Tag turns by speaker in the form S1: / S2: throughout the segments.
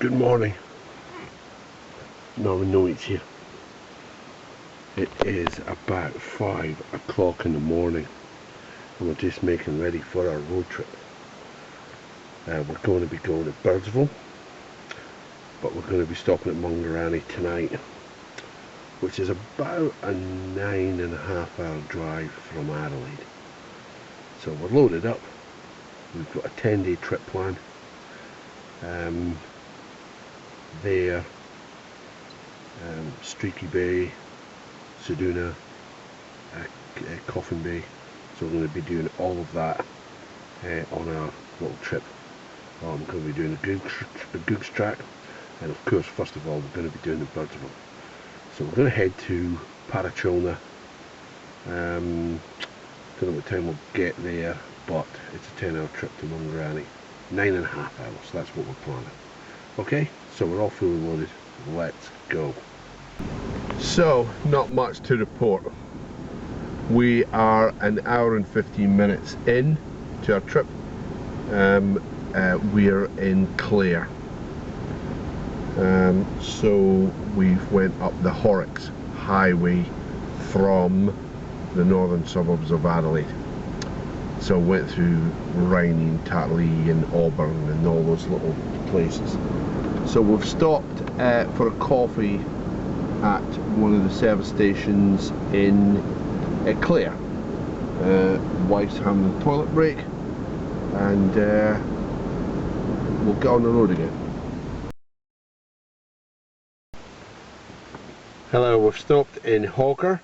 S1: Good morning. Norman Noit's here. It is about 5 o'clock in the morning and we're just making ready for our road trip. We're going to be going to Birdsville, but we're going to be stopping at Mungerannie tonight, which is about a 9.5-hour drive from Adelaide. So we're loaded up. We've got a 10-day trip planned. There, Streaky Bay, Seduna, Coffin Bay. So we're going to be doing all of that on our little trip. I'm going to be doing the Googs Track, and of course, first of all, we're going to be doing the Birdsville. So we're going to head to Parachilna. Don't know what time we'll get there, but it's a 10-hour trip to Mungerannie. 9.5 hours, that's what we're planning. Okay, so we're all fully loaded. Let's go. So, not much to report. We are an hour and 15 minutes in to our trip. We're in Clare. So we've went up the Horrocks Highway from the northern suburbs of Adelaide. So went through Rhynie and Tattlee and Auburn and all those little places. So we've stopped for a coffee at one of the service stations in Clare. Wife's having a toilet break, and we'll get on the road again. Hello, we've stopped in Hawker,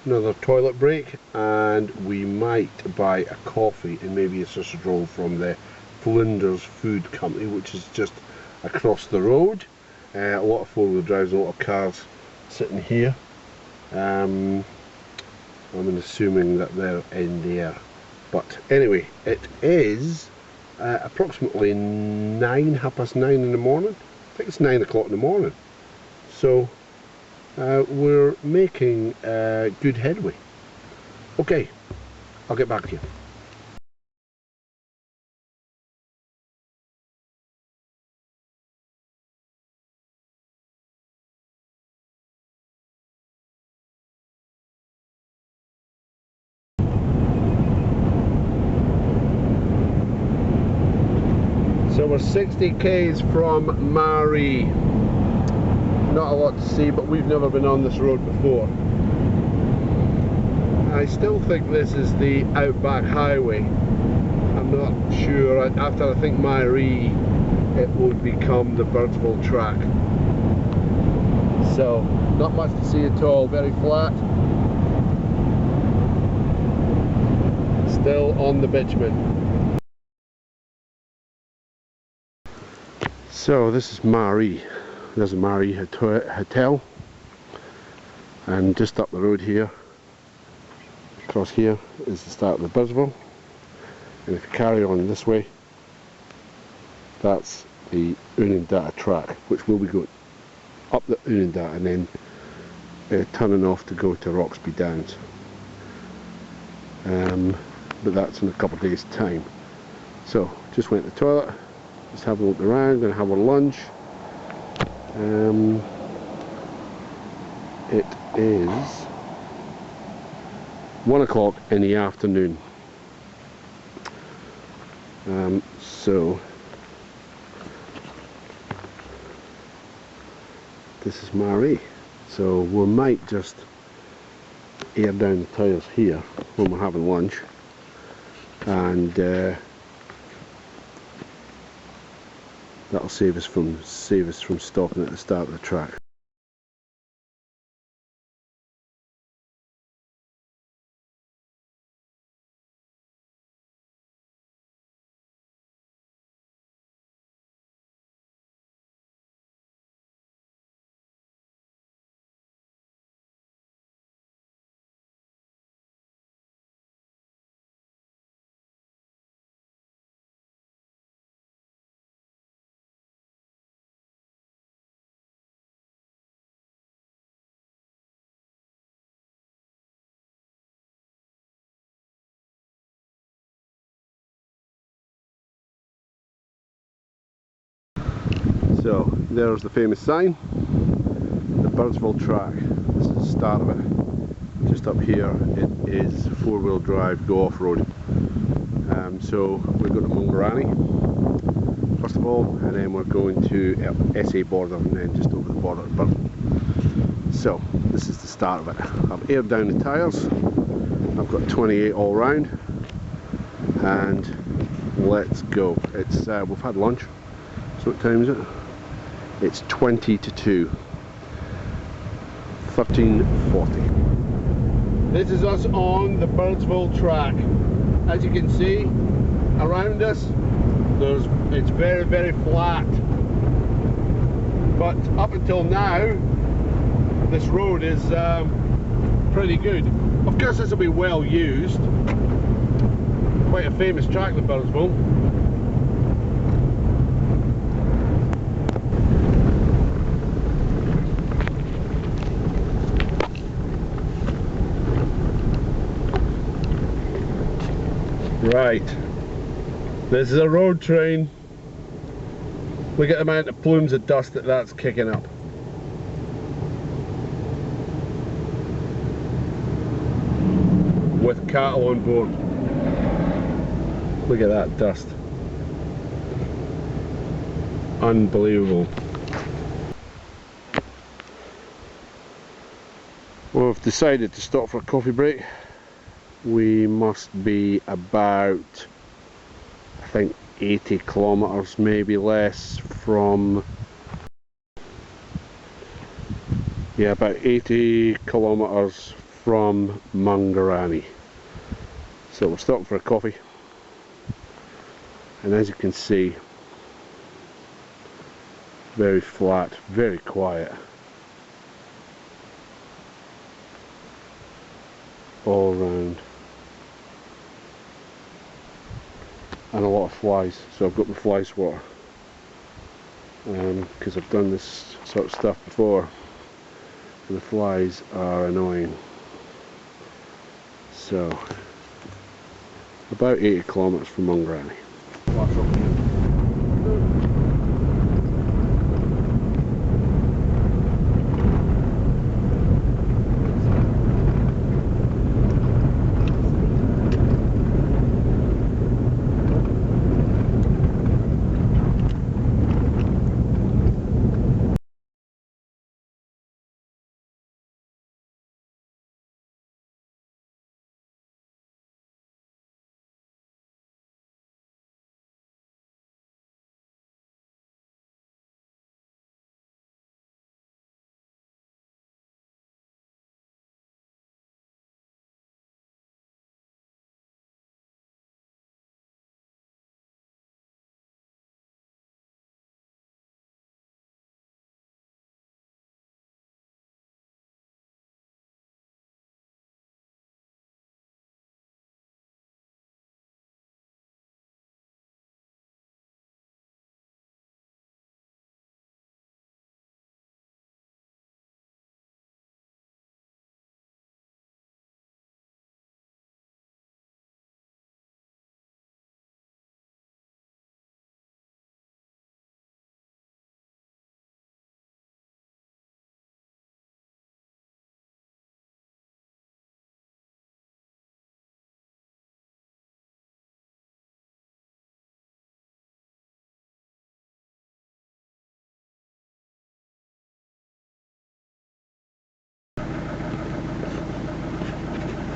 S1: another toilet break, and we might buy a coffee and maybe a sausage roll from the Flinders Food Company, which is just across the road. A lot of four-wheel drives, a lot of cars sitting here. I'm assuming that they're in there, but anyway, it is approximately 9:30 in the morning. I think it's 9 o'clock in the morning, so we're making good headway. Okay, I'll get back to you. So we're 60 k's from Marree. Not a lot to see, but we've never been on this road before. I still think this is the Outback Highway. I'm not sure. After I think Marree, it will become the Birdsville Track. So, not much to see at all. Very flat. Still on the bitumen. So this is Marree. There's a Marree hotel, and just up the road here, across here, is the start of the Birdsville. And if you carry on this way, that's the Unandata Track, which will be going up the Unandata and then turning off to go to Roxby Downs. But that's in a couple of days' time. So just went to the toilet. Just have a look around, gonna have our lunch. It is 1 o'clock in the afternoon. So this is Marree. So we might just air down the tyres here when we're having lunch, and that'll save us from stopping at the start of the track. So there's the famous sign, the Birdsville Track. This is the start of it. Just up here it is four-wheel drive, go off-road. So we're going to Mungerannie first of all, and then we're going to SA border, and then just over the border to Birdsville. So this is the start of it. I've aired down the tyres, I've got 28 all round, and let's go. It's we've had lunch, so what time is it? It's 20 to 2, 13:40. This is us on the Birdsville Track. As you can see around us, it's very, very flat, but up until now this road is pretty good. Of course this will be well used, quite a famous track, the Birdsville. Right, this is a road train. Look at the amount of plumes of dust that's kicking up. With cattle on board. Look at that dust. Unbelievable. Well, we've decided to stop for a coffee break. We must be about, I think, 80 kilometres, maybe less, from, yeah, about 80 kilometres from Mungerannie. So we're stopping for a coffee, and as you can see, very flat, very quiet, all round. And a lot of flies, so I've got my fly swatter, because I've done this sort of stuff before, and the flies are annoying. So about 80 kilometres from Mungerannie.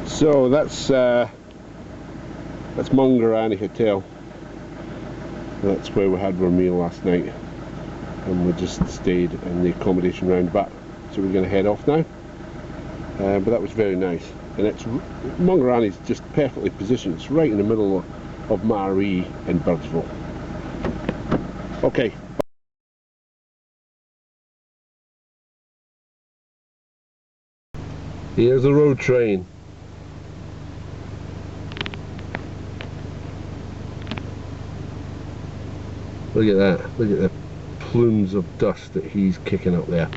S1: So that's Mungerannie Hotel. That's where we had our meal last night, and we just stayed in the accommodation round back. So we're going to head off now. But that was very nice, and Mungerannie is just perfectly positioned. It's right in the middle of Marree and Birdsville. Okay. Here's the road train. Look at that, look at the plumes of dust that he's kicking up there.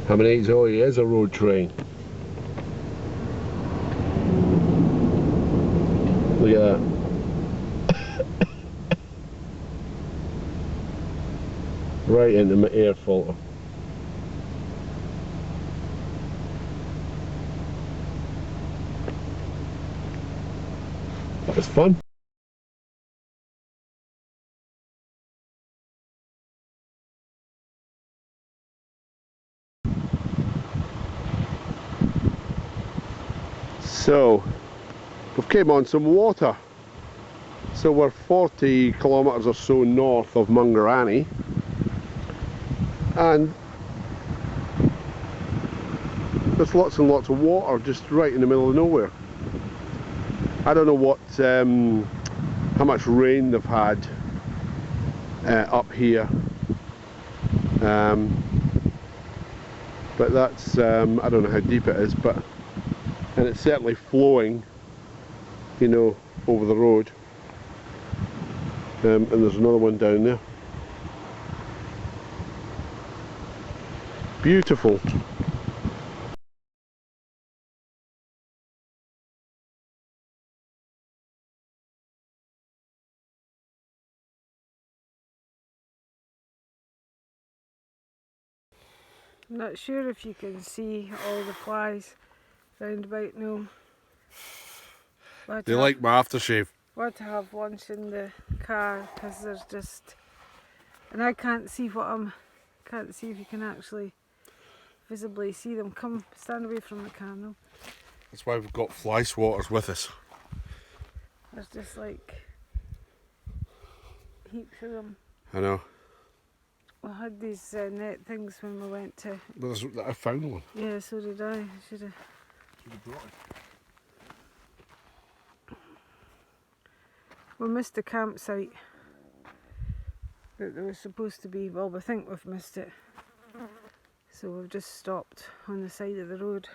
S1: How many? Oh, he is a road train. Look at that. right into my air filter. That was fun. So we've came on some water. So we're 40 kilometres or so north of Mungerannie, and there's lots and lots of water just right in the middle of nowhere. I don't know what, how much rain they've had up here, but that's, I don't know how deep it is, but, and it's certainly flowing, you know, over the road. And there's another one down there. Beautiful.
S2: I'm not sure if you can see all the flies round about now.
S1: They like my aftershave.
S2: What to have lunch in the car, because there's just, and I can't see can't see if you can actually visibly see them. Come, stand away from the camera.
S1: That's why we've got fly swatters with us.
S2: There's just like heaps of them.
S1: I know.
S2: We had these net things when we went to.
S1: Well, I found one.
S2: Yeah, so did I. Should have
S1: brought it.
S2: We missed the campsite that there was supposed to be. Well, we think we've missed it. So we've just stopped on the side of the road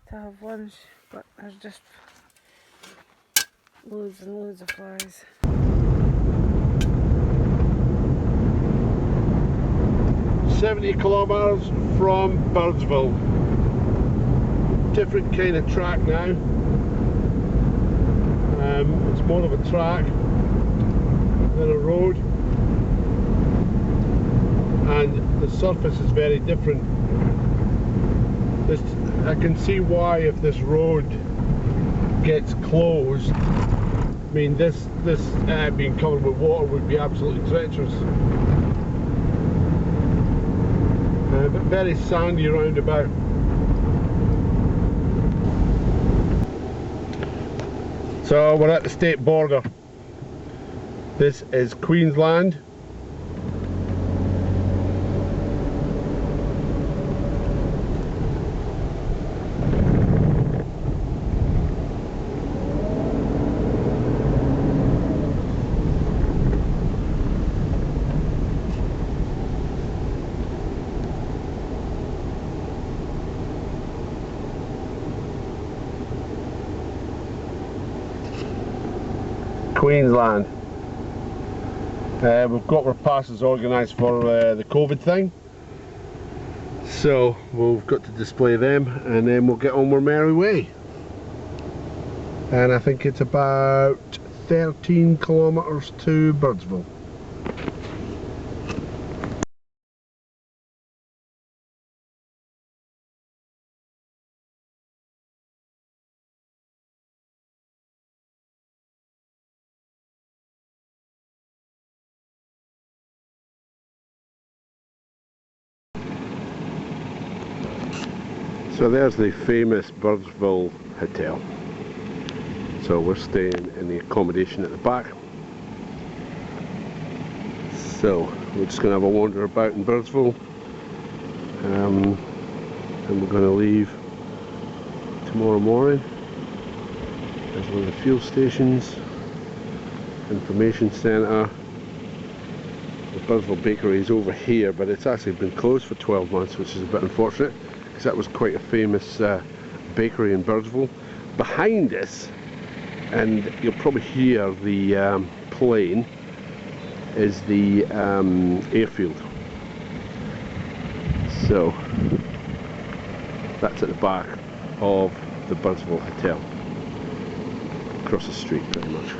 S2: to have lunch, but there's just loads and loads of flies.
S1: "70 kilometres from Birdsville." Different kind of track now. It's more of a track than a road, and the surface is very different. I can see why, if this road gets closed, I mean this being covered with water would be absolutely treacherous. But very sandy round about. So we're at the state border. This is Queensland. Queensland. We've got our passes organised for the COVID thing, so we've got to display them, and then we'll get on our merry way. And I think it's about 13 kilometres to Birdsville. So there's the famous Birdsville Hotel. So we're staying in the accommodation at the back. So we're just going to have a wander about in Birdsville, and we're going to leave tomorrow morning. There's one of the fuel stations, information centre. The Birdsville Bakery is over here, but it's actually been closed for 12 months, which is a bit unfortunate, because that was quite a famous bakery in Birdsville. Behind us, and you'll probably hear the plane, is the airfield. So that's at the back of the Birdsville Hotel, across the street pretty much.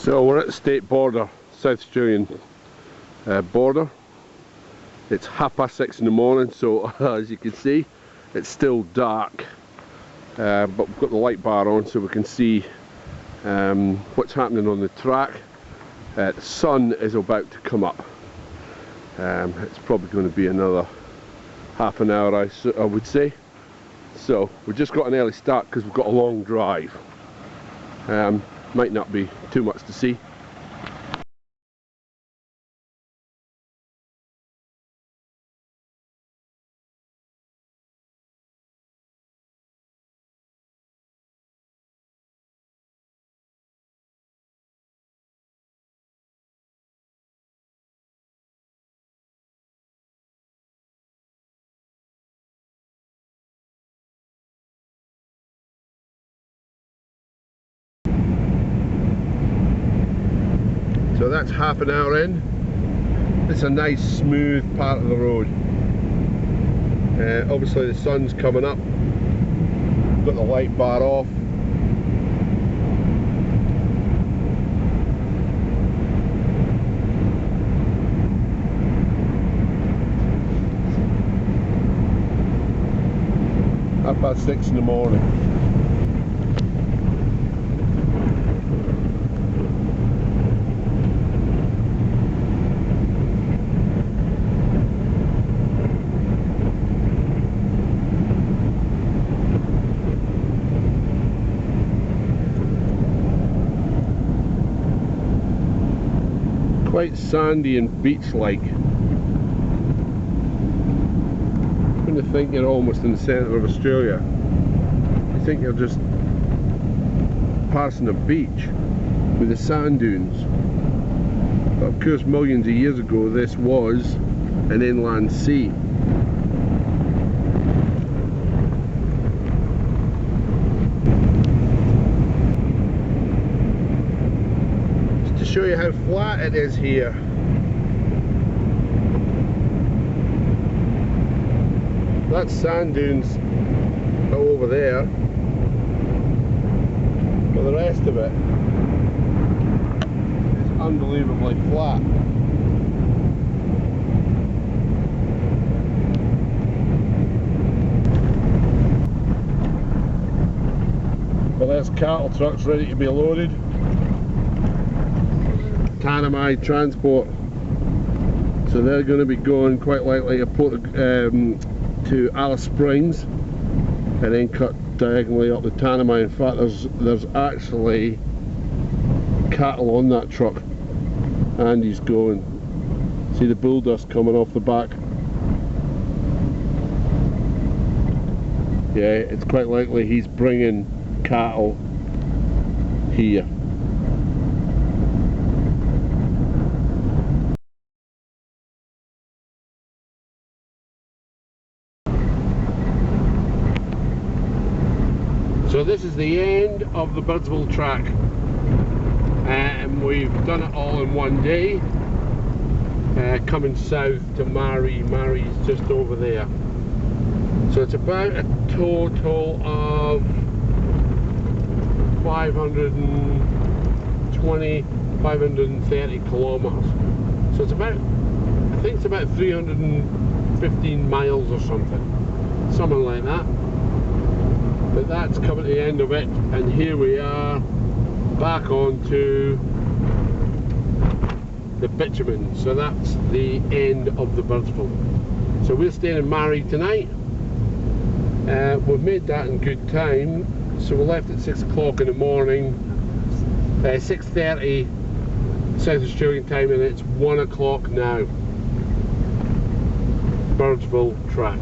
S1: So we're at the state border, South Australian border. It's 6:30 in the morning, so as you can see it's still dark, but we've got the light bar on so we can see what's happening on the track. The sun is about to come up. It's probably going to be another half an hour, I would say. So we've just got an early start because we've got a long drive. Might not be too much to see. So that's half an hour in. It's a nice smooth part of the road. Obviously the sun's coming up. Got the light bar off. Half past 6 in the morning. Quite sandy and beach-like. When you think you're almost in the centre of Australia, you think you're just passing a beach with the sand dunes. But of course, millions of years ago, this was an inland sea. Show you how flat it is here. That's sand dunes over there, but the rest of it is unbelievably flat. But there's cattle trucks ready to be loaded. Tanami transport, so they're going to be going quite likely to Alice Springs and then cut diagonally up the Tanami. In fact, there's actually cattle on that truck, and he's going. See the bull dust coming off the back. Yeah, it's quite likely he's bringing cattle here. So this is the end of the Birdsville Track, and we've done it all in one day, coming south to Marree. Marree's just over there. So it's about a total of 520, 530 kilometres. So it's about, I think it's about 315 miles or something like that. But that's coming to the end of it, and here we are back onto the bitumen. So that's the end of the Birdsville. So we're staying in Marree tonight. We've made that in good time, so we left at 6 o'clock in the morning, 6:30 South Australian time, and it's 1 o'clock now. Birdsville Track.